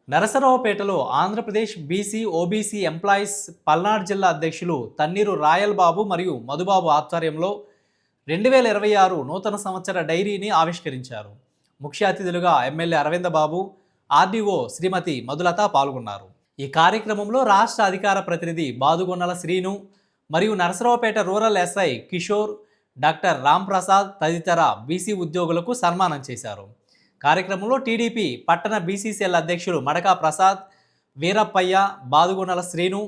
నరసరావుపేటలో Andhra Pradesh BC OBC employees Palnadu జిల్లా అధ్యక్షులు Thanneeru royal బాబు మరియు మధుబాబు ఆధ్వర్యంలో 2026 నూతన సంవత్సర డైరీని ఆవిష్కరించారు. ముఖ్య అతిథులుగా ఎమ్మెల్యే అరవింద బాబు, ఆర్డీఓ శ్రీమతి మధులత పాల్గొన్నారు. ఈ కార్యక్రమంలో రాష్ట్ర అధికార ప్రతినిధి బాదుగొన్నల శ్రీను మరియు Narasaraopet rural SI Kishore, doctor Ram Prasad తదితర బీసీ ఉద్యోగులకు సన్మానం చేశారు. కార్యక్రమంలో టీడీపీ పట్టణ బీసీసీఎల్ అధ్యక్షులు మడకా ప్రసాద్, వీరప్పయ్య, బాదుగొన్నల శ్రీను,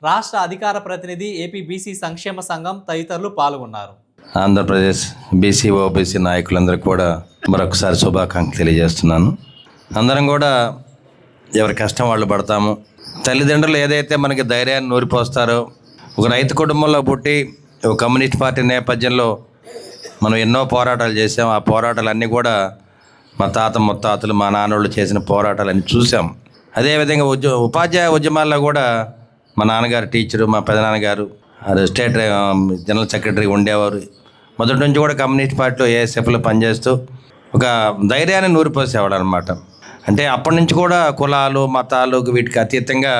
రాష్ట్ర అధికార ప్రతినిధి ఏపీ బీసీ సంక్షేమ సంఘం తదితరులు పాల్గొన్నారు. ఆంధ్రప్రదేశ్ బీసీ ఓబీసీ నాయకులందరికీ కూడా మరొకసారి శుభాకాంక్షలు తెలియజేస్తున్నాను. అందరం కూడా ఎవరి కష్టం వాళ్ళు పడతాము. తల్లిదండ్రులు ఏదైతే మనకి ధైర్యాన్ని నూరిపోస్తారో, ఒక రైతు కుటుంబంలో పుట్టి ఒక కమ్యూనిస్ట్ పార్టీ నేపథ్యంలో మనం ఎన్నో పోరాటాలు చేసాం. ఆ పోరాటాలన్నీ కూడా మా తాత ముత్తాతలు, మా నాన్నోళ్ళు చేసిన పోరాటాలన్నీ చూసాం. అదేవిధంగా ఉపాధ్యాయ ఉద్యమాల్లో కూడా మా నాన్నగారు టీచరు, మా పెదనాన్నగారు స్టేట్ జనరల్ సెక్రటరీ ఉండేవారు. మొదటి నుంచి కూడా కమ్యూనిస్ట్ పార్టీలో ఏఎస్ఎఫ్లో పనిచేస్తూ ఒక ధైర్యాన్ని నూరిపోసేవాడు అనమాట. అంటే అప్పటి నుంచి కూడా కులాలు మతాలు వీటికి అతీతంగా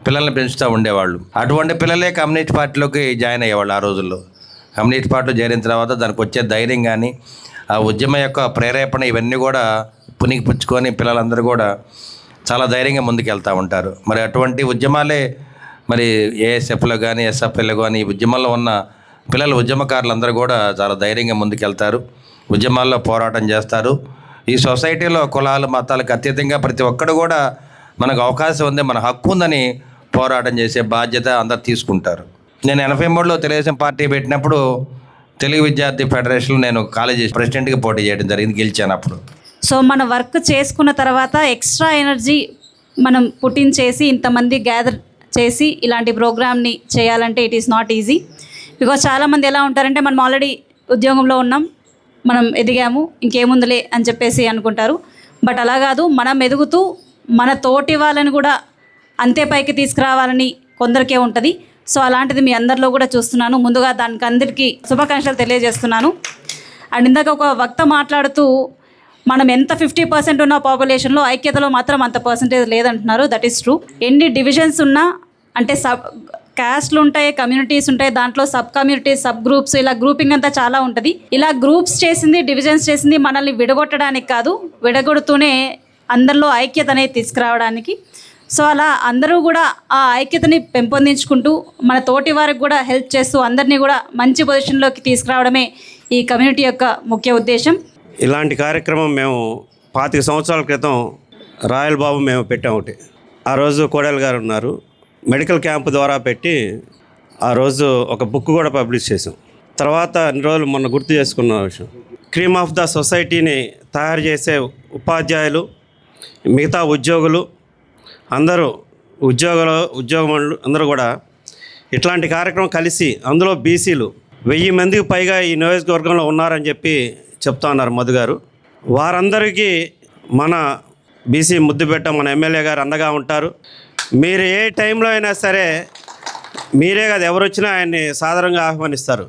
పిల్లల్ని పెంచుతూ ఉండేవాళ్ళు. అటువంటి పిల్లలే కమ్యూనిస్ట్ పార్టీలోకి జాయిన్ అయ్యేవాళ్ళు. ఆ రోజుల్లో కమ్యూనిస్ట్ పార్టీలో చేరిన తర్వాత దానికి వచ్చే ధైర్యం కానీ, ఆ ఉద్యమం యొక్క ప్రేరేపణ ఇవన్నీ కూడా పునికి పుచ్చుకొని పిల్లలందరూ కూడా చాలా ధైర్యంగా ముందుకు వెళ్తూ ఉంటారు. మరి అటువంటి ఉద్యమాలే మరి ఏఎస్ఎఫ్లో కానీ ఎస్ఎఫ్ఎల్లో కానీ ఈ ఉద్యమంలో ఉన్న పిల్లలు ఉద్యమకారులందరూ కూడా చాలా ధైర్యంగా ముందుకెళ్తారు, ఉద్యమాల్లో పోరాటం చేస్తారు. ఈ సొసైటీలో కులాలు మతాలకు అతీతంగా ప్రతి ఒక్కరు కూడా మనకు అవకాశం ఉంది, మన హక్కు ఉందని పోరాటం చేసే బాధ్యత అందరు తీసుకుంటారు. నేను 83లో తెలుగుదేశం పార్టీ పెట్టినప్పుడు తెలుగు విద్యార్థి ఫెడరేషన్లో నేను కాలేజీ ప్రెసిడెంట్గా పోటీ చేయడం జరిగింది, గెలిచాను అప్పుడు. సో మన వర్క్ చేసుకున్న తర్వాత ఎక్స్ట్రా ఎనర్జీ మనం పుట్టించేసి ఇంతమంది గ్యాదర్ చేసి ఇలాంటి ప్రోగ్రామ్ని చేయాలంటే it is not easy. Because చాలామంది ఎలా ఉంటారంటే మనం ఆల్రెడీ ఉద్యోగంలో ఉన్నాం, మనం ఎదిగాము, ఇంకేముందులే అని చెప్పేసి అనుకుంటారు. బట్ అలా కాదు, మనం ఎదుగుతూ మన తోటి వాళ్ళని కూడా అంతే పైకి తీసుకురావాలని కొందరికే ఉంటుంది. సో అలాంటిది మీ అందరిలో కూడా చూస్తున్నాను. ముందుగా దానికి అందరికీ శుభాకాంక్షలు తెలియజేస్తున్నాను. అండ్ ఇందాక ఒక వక్త మాట్లాడుతూ మనం ఎంత 50% ఉన్న పాపులేషన్లో ఐక్యతలో మాత్రం అంత పర్సంటేజ్ లేదంటున్నారు. That is true. ఎన్ని డివిజన్స్ ఉన్నా అంటే క్యాస్ట్లు ఉంటాయి, కమ్యూనిటీస్ ఉంటాయి, దాంట్లో సబ్ కమ్యూనిటీస్, సబ్ గ్రూప్స్, ఇలా గ్రూపింగ్ అంతా చాలా ఉంటుంది. ఇలా గ్రూప్స్ చేసింది, డివిజన్స్ చేసింది మనల్ని విడగొట్టడానికి కాదు, విడగొడుతూనే అందరిలో ఐక్యత అనేది తీసుకురావడానికి. సో అలా అందరూ కూడా ఆ ఐక్యతని పెంపొందించుకుంటూ మన తోటి వారికి కూడా హెల్ప్ చేస్తూ అందరినీ కూడా మంచి పొజిషన్లోకి తీసుకురావడమే ఈ కమ్యూనిటీ యొక్క ముఖ్య ఉద్దేశం. ఇలాంటి కార్యక్రమం మేము 25 సంవత్సరాల క్రితం రాయల్ బాబు మేము పెట్టాము ఒకటి. ఆ రోజు కోడెల గారు ఉన్నారు, మెడికల్ క్యాంప్ ద్వారా పెట్టి ఆ రోజు ఒక బుక్ కూడా పబ్లిష్ చేసాం. తర్వాత అన్ని రోజులు మొన్న గుర్తు చేసుకున్న విషయం, క్రీమ్ ఆఫ్ ద సొసైటీని తయారు చేసే ఉపాధ్యాయులు, మిగతా ఉద్యోగులు అందరూ ఉద్యోగములు అందరూ కూడా ఇట్లాంటి కార్యక్రమం కలిసి, అందులో బీసీలు 1000 మందికి పైగా ఈ నియోజకవర్గంలో ఉన్నారని చెప్పి చెప్తా ఉన్నారు మధు గారు. వారందరికీ మన బీసీ ముద్దుబిడ్డ మన ఎమ్మెల్యే గారు అండగా ఉంటారు. మీరు ఏ టైంలో అయినా సరే, మీరే కాదు ఎవరు వచ్చినా ఆయన్ని సాదరంగా ఆహ్వానిస్తారు.